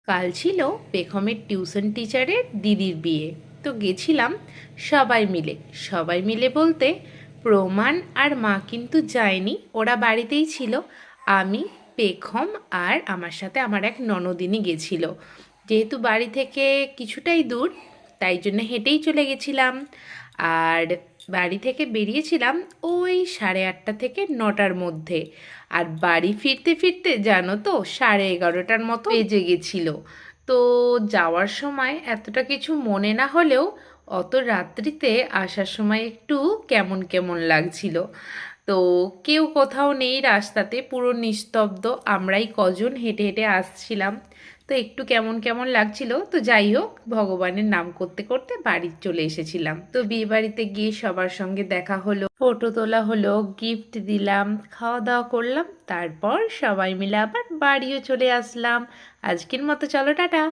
কাল ছিল পেখমের টিউশন টিচারের দিদির বিয়ে। তো গেছিলাম সবাই মিলে বলতে প্রমাণ আর মা কিন্তু যায়নি, ওরা বাড়িতেই ছিল। আমি, পেখম আর আমার সাথে আমার এক ননদিনী গেছিল। যেহেতু বাড়ি থেকে কিছুটাই দূর, তাই জন্য হেঁটেই চলে গেছিলাম। আর বাড়ি থেকে বেরিয়েছিলাম ওই 8:30 থেকে 9টার মধ্যে। আর বাড়ি ফিরতে ফিরতে জানো তো 11:30টার মতো বেজে গেছিলো। তো যাওয়ার সময় এতটা কিছু মনে না হলেও অত রাত্রিতে আসার সময় একটু কেমন কেমন লাগছিল। তো কেউ কোথাও নেই রাস্তাতে, পুরো নিস্তব্ধ, আমরাই কজন হেঁটে হেঁটে আসছিলাম। তো একটু কেমন কেমন লাগছিল। তো যাই হোক, ভগবানের নাম করতে করতে বাড়ি চলে এসেছিলাম। তো বিয়ে বাড়িতে গিয়ে সবার সঙ্গে দেখা হলো, ফটো তোলা হলো, গিফট দিলাম, খাওয়া দাওয়া করলাম, তারপর সবাই মিলে আবার বাড়িও চলে আসলাম। আজকের মতো চলো, টাটা।